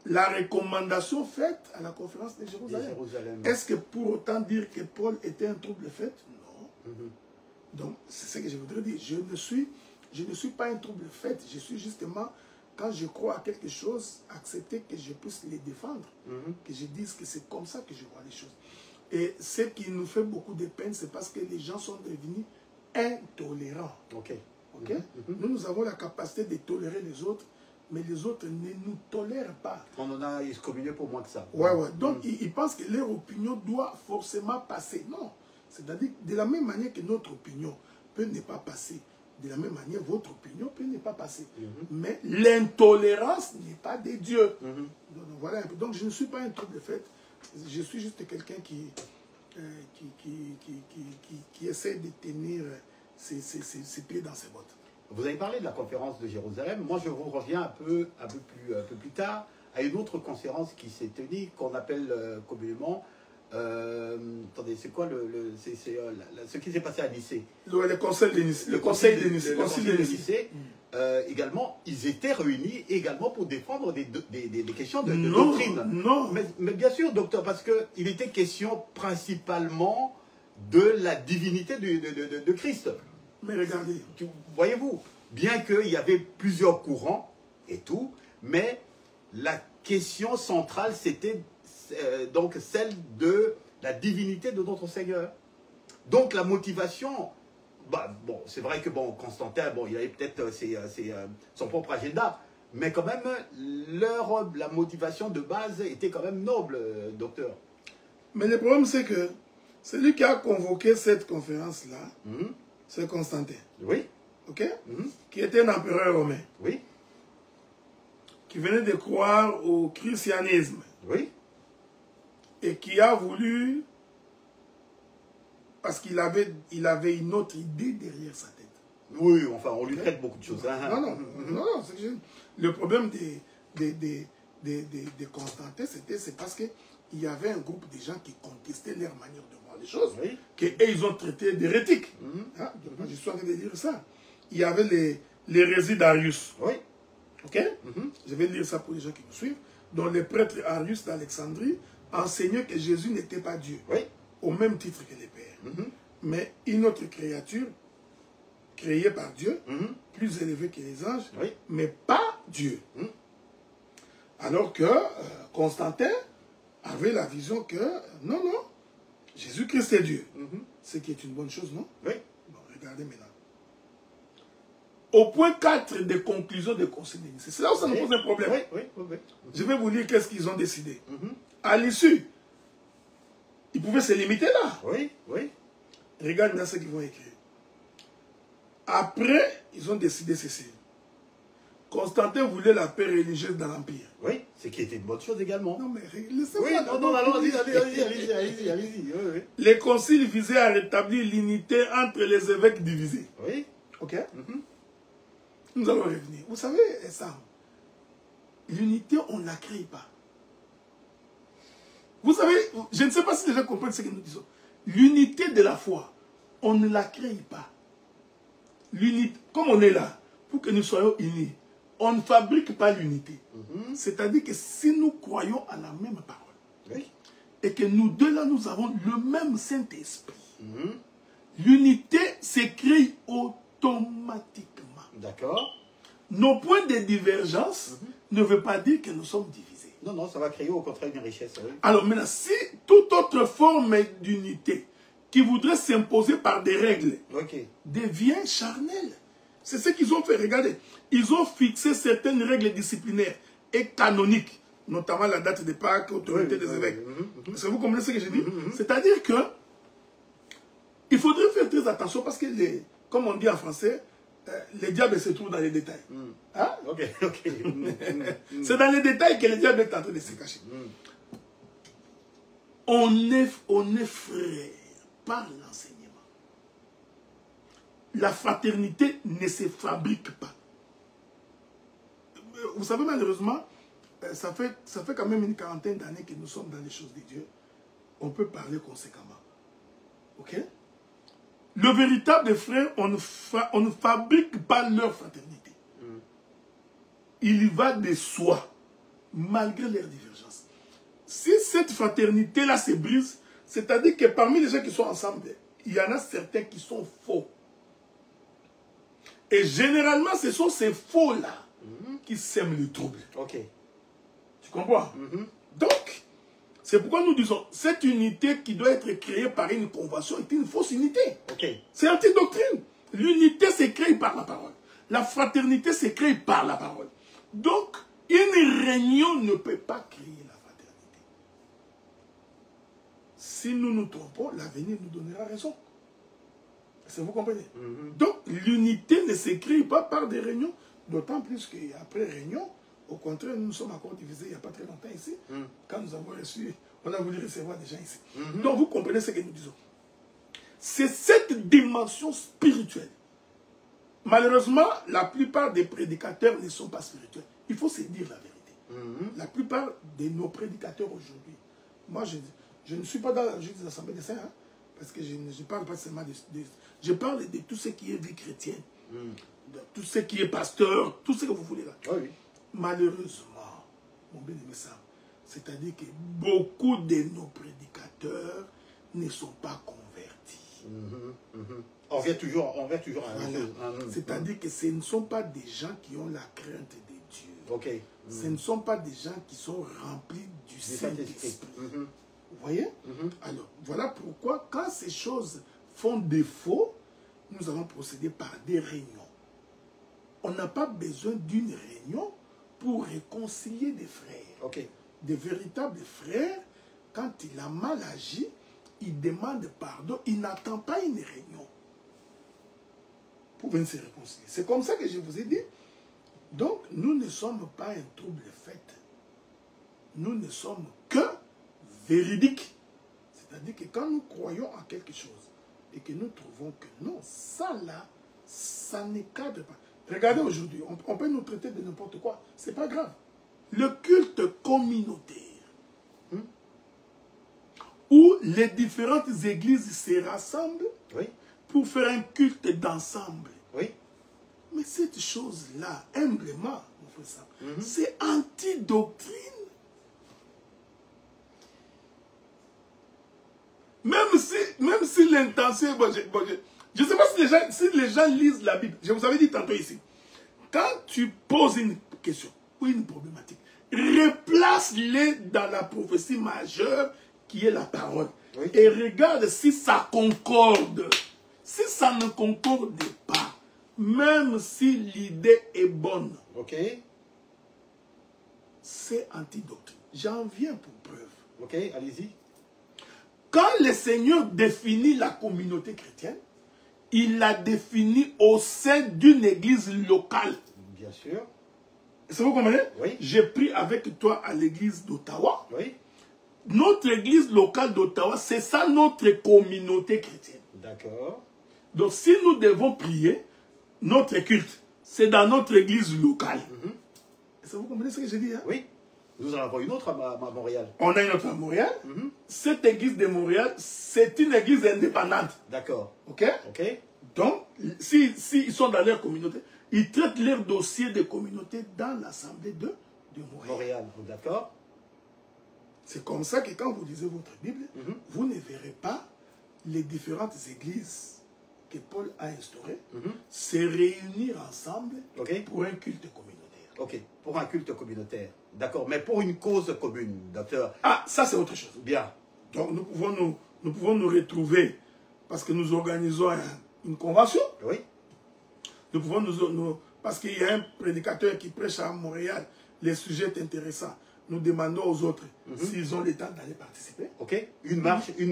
la recommandation faite à la conférence de Jérusalem. Est-ce que pour autant dire que Paul était un trouble-fête? Non. Donc, c'est ce que je voudrais dire. Je ne suis pas un trouble-fête. Je suis justement, quand je crois à quelque chose, accepter que je puisse les défendre. Que je dise que c'est comme ça que je vois les choses. Et ce qui nous fait beaucoup de peine, c'est parce que les gens sont devenus intolérants. Nous avons la capacité de tolérer les autres, mais les autres ne nous tolèrent pas. On en a excommunié pour moins que ça. Donc, ils pensent que leur opinion doit forcément passer. Non. C'est-à-dire, de la même manière que notre opinion peut ne pas passer, de la même manière, votre opinion peut ne pas passer. Mais l'intolérance n'est pas de Dieu. Donc, voilà. Donc, je ne suis pas un trouble-fête. Je suis juste quelqu'un qui essaie de tenir ses pieds dans ses bottes. Vous avez parlé de la conférence de Jérusalem. Moi, je vous reviens un peu plus tard à une autre conférence qui s'est tenue, qu'on appelle communément attendez, c'est quoi ce qui s'est passé à Nicée? Le conseil de Nicée. Le conseil de Nicée. Également, ils étaient réunis également pour défendre des questions de non, doctrine. Non. Mais bien sûr, docteur, parce qu'il était question principalement de la divinité de Christ. Mais regardez. Voyez-vous, bien qu'il y avait plusieurs courants et tout, mais la question centrale, c'était donc celle de la divinité de notre Seigneur. Donc la motivation, bon, c'est vrai que Constantin, il avait peut-être son propre agenda, mais quand même, la motivation de base était quand même noble, docteur. Mais le problème, c'est que celui qui a convoqué cette conférence-là, c'est Constantin. Oui. Ok? Qui était un empereur romain. Oui. Qui venait de croire au christianisme. Oui. Et qui a voulu, parce qu'il avait une autre idée derrière sa tête. Oui, enfin, on lui traite beaucoup de choses. Non, le problème de Constantin, c'est parce qu'il y avait un groupe de gens qui contestaient leur manière de voir les choses, qu'ils ont traité d'hérétiques. Je suis en train de dire ça. Il y avait l'hérésie d'Arius. Oui. Ok? Je vais lire ça pour les gens qui nous suivent. Dont le prêtre Arius d'Alexandrie enseignait que Jésus n'était pas Dieu. Oui. Au même titre que les pères. Mais une autre créature créée par Dieu, plus élevée que les anges, mais pas Dieu. Alors que Constantin avait la vision que, non, Jésus-Christ est Dieu. Ce qui est une bonne chose, non? Oui. Bon, regardez maintenant. Au point 4 des conclusions de Concile de Nicée. C'est là où ça nous pose un problème. Oui. Je vais vous lire qu'est-ce qu'ils ont décidé. À l'issue, ils pouvaient se limiter là. Oui. Regarde maintenant ce qu'ils vont écrire. Après, ils ont décidé ceci. Constantin voulait la paix religieuse dans l'Empire. Oui, ce qui était une bonne chose également. Non, mais laissez-moi. Oui, allez-y. Oui. Les conciles visaient à rétablir l'unité entre les évêques divisés. Oui. Ok? Nous allons revenir. Vous savez, ça, l'unité, on ne la crée pas. Vous savez, je ne sais pas si les gens comprennent ce que nous disons. L'unité de la foi, on ne la crée pas. L'unité, comme on est là, pour que nous soyons unis, on ne fabrique pas l'unité. C'est-à-dire que si nous croyons à la même parole, et que nous deux là, nous avons le même Saint-Esprit, l'unité s'écrit automatiquement. D'accord. Nos points de divergence ne veut pas dire que nous sommes divisés. Non, ça va créer au contraire une richesse. Oui. Alors maintenant, si toute autre forme d'unité qui voudrait s'imposer par des règles devient charnelle, c'est ce qu'ils ont fait. Regardez, ils ont fixé certaines règles disciplinaires et canoniques, notamment la date de Pâques, l'autorité des évêques. Est-ce que vous comprenez ce que je dis? C'est-à-dire que il faudrait faire très attention parce que, comme on dit en français, les diables se trouvent dans les détails. Hein? Ok. C'est dans les détails que le diable est en train de se cacher. On est frères par l'enseignement. La fraternité ne se fabrique pas. Vous savez, malheureusement, ça fait quand même une quarantaine d'années que nous sommes dans les choses de Dieu. On peut parler conséquemment. Ok? Le véritable frère, on ne fabrique pas leur fraternité. Il y va de soi, malgré leurs divergences. Si cette fraternité-là se brise, c'est-à-dire que parmi les gens qui sont ensemble, il y en a certains qui sont faux. Et généralement, ce sont ces faux-là qui sèment le trouble. Ok. Tu comprends? Donc, c'est pourquoi nous disons, cette unité qui doit être créée par une convention est une fausse unité. C'est anti-doctrine. L'unité s'est créée par la parole. La fraternité s'est créée par la parole. Donc, une réunion ne peut pas créer la fraternité. Si nous nous trompons, l'avenir nous donnera raison. Est-ce que vous comprenez? Donc, l'unité ne s'écrit pas par des réunions, d'autant plus qu'après réunion, au contraire, nous sommes encore divisés il n'y a pas très longtemps ici. Quand nous avons reçu, on a voulu recevoir des gens ici. Donc, vous comprenez ce que nous disons. C'est cette dimension spirituelle. Malheureusement, la plupart des prédicateurs ne sont pas spirituels. Il faut se dire la vérité. La plupart de nos prédicateurs aujourd'hui, moi Je ne suis pas dans la logique des assemblées des saints, hein, parce que je ne parle pas seulement je parle de tout ce qui est vie chrétienne, de tout ce qui est pasteur, tout ce que vous voulez là. Oui. Malheureusement, mon bien-aimé Sam, c'est-à-dire que beaucoup de nos prédicateurs ne sont pas convertis. On revient toujours à la Voilà. chose. C'est-à-dire que ce ne sont pas des gens qui ont la crainte de Dieu. Ok. Ce ne sont pas des gens qui sont remplis du Saint-Esprit. Vous voyez? Alors, voilà pourquoi, quand ces choses font défaut, nous allons procéder par des réunions. On n'a pas besoin d'une réunion pour réconcilier des frères. Ok. Des véritables frères, quand il a mal agi, il demande pardon, il n'attend pas une réunion pour venir se réconcilier. C'est comme ça que je vous ai dit. Donc, nous ne sommes pas un trouble fait. Nous ne sommes que véridiques. C'est-à-dire que quand nous croyons en quelque chose et que nous trouvons que non, ça là, ça ne cadre pas. Regardez aujourd'hui, on peut nous traiter de n'importe quoi. C'est pas grave. Le culte communautaire, où les différentes églises se rassemblent pour faire un culte d'ensemble. Oui. Mais cette chose-là, humblement, mon frère Sam, c'est anti-doctrine. Même si l'intention... je ne sais pas si les gens lisent la Bible. Je vous avais dit tantôt ici. Quand tu poses une question ou une problématique, replace-les dans la prophétie majeure qui est la parole. Oui. Et regarde si ça concorde. Si ça ne concorde pas, même si l'idée est bonne, c'est antidoctrine. J'en viens pour preuve. Ok, allez-y. Quand le Seigneur définit la communauté chrétienne, il la définit au sein d'une église locale. Bien sûr. Est-ce que vous comprenez? Oui. J'ai pris avec toi à l'église d'Ottawa. Oui. Notre église locale d'Ottawa, c'est ça notre communauté chrétienne. D'accord. Donc si nous devons prier, notre culte, c'est dans notre église locale. Est-ce que vous comprenez ce que je dis? Hein? Oui. Nous en avons une autre à Montréal. On a une autre à Montréal. Cette église de Montréal, c'est une église indépendante. D'accord. Ok? Ok. Donc, s'ils sont dans leur communauté, ils traitent leur dossier de communauté dans l'assemblée de Montréal. Montréal, d'accord. C'est comme ça que quand vous lisez votre Bible, vous ne verrez pas les différentes églises que Paul a instaurées se réunir ensemble pour un culte communautaire. Ok, pour un culte communautaire. D'accord, mais pour une cause commune, docteur. Ah, ça c'est autre chose. Bien. Donc nous pouvons nous retrouver parce que nous organisons une convention. Oui. Nous pouvons parce qu'il y a un prédicateur qui prêche à Montréal, les sujets intéressants. Nous demandons aux autres s'ils ont le temps d'aller participer. Ok. Une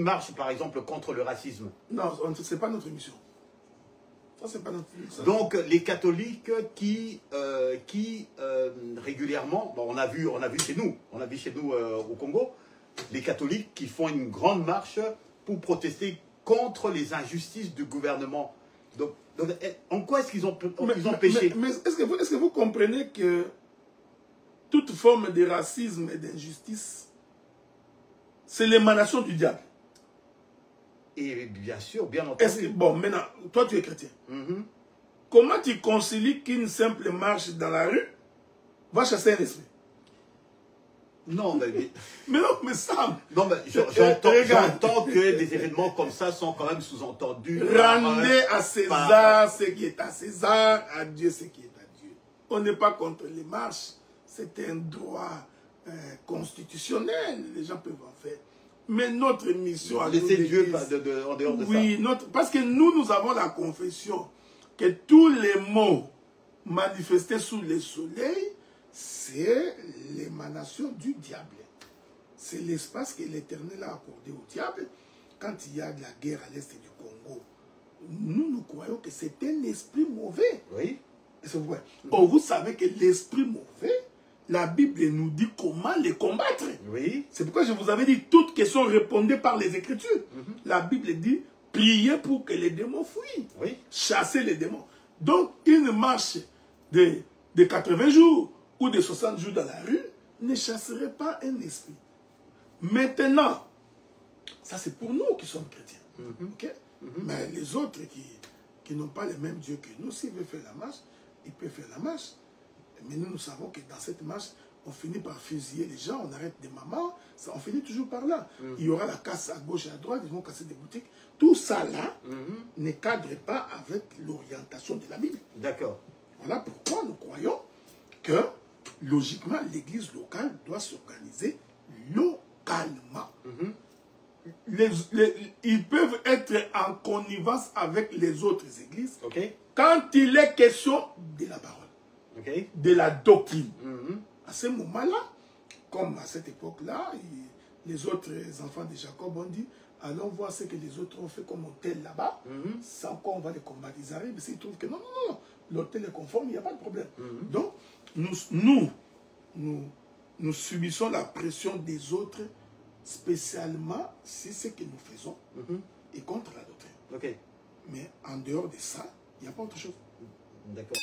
marche par exemple contre le racisme. Non, ce n'est pas notre mission. Ça, c'est pas notre mission. Donc les catholiques qui régulièrement, bon, on a vu chez nous au Congo, les catholiques qui font une grande marche pour protester contre les injustices du gouvernement. Donc en quoi est-ce qu'ils ont péché? Mais est-ce que vous comprenez que toute forme de racisme et d'injustice, c'est l'émanation du diable? Et bien sûr, bien entendu. Bon, maintenant, toi tu es chrétien. Comment tu concilies qu'une simple marche dans la rue va chasser un esprit? Non, mais... mais non, mais ça... Non, mais j'entends que des événements comme ça sont quand même sous-entendus. Rendez à César ce qui est à César, à Dieu ce qui est à Dieu. On n'est pas contre les marches. C'est un droit constitutionnel. Les gens peuvent en faire. Mais notre mission... Laissez Dieu en dehors de ça. Oui, parce que nous avons la confession que tous les mots manifestés sous le soleil, c'est l'émanation du diable. C'est l'espace que l'Éternel a accordé au diable quand il y a de la guerre à l'est du Congo. Nous croyons que c'est un esprit mauvais. Oui. C'est vrai. Or, vous savez que l'esprit mauvais, la Bible nous dit comment les combattre. Oui. C'est pourquoi je vous avais dit, toutes questions répondues par les Écritures. La Bible dit, priez pour que les démons fuient. Oui. Chasser les démons. Donc, une marche de 80 jours ou de 60 jours dans la rue ne chasserait pas un esprit. Maintenant, Ça, c'est pour nous qui sommes chrétiens. Ok? Mais les autres qui n'ont pas les mêmes dieux que nous, s'ils veulent faire la marche, ils peuvent faire la marche. Mais nous savons que dans cette marche, on finit par fusiller les gens, on arrête des mamans, ça, on finit toujours par là. Il y aura la casse à gauche et à droite, ils vont casser des boutiques. Tout ça là ne cadre pas avec l'orientation de la Bible. D'accord. Voilà pourquoi nous croyons que, logiquement, l'église locale doit s'organiser localement. Ils peuvent être en connivence avec les autres églises quand il est question de la parole, de la doctrine. À ce moment-là, comme à cette époque-là, les autres enfants de Jacob ont dit, allons voir ce que les autres ont fait comme hôtel là-bas, sans quoi on va les combattre. Ils arrivent, ils trouvent que non, l'hôtel est conforme, il n'y a pas de problème. Donc, nous subissons la pression des autres, spécialement si ce que nous faisons est contre la doctrine. Mais en dehors de ça, il n'y a pas autre chose. D'accord.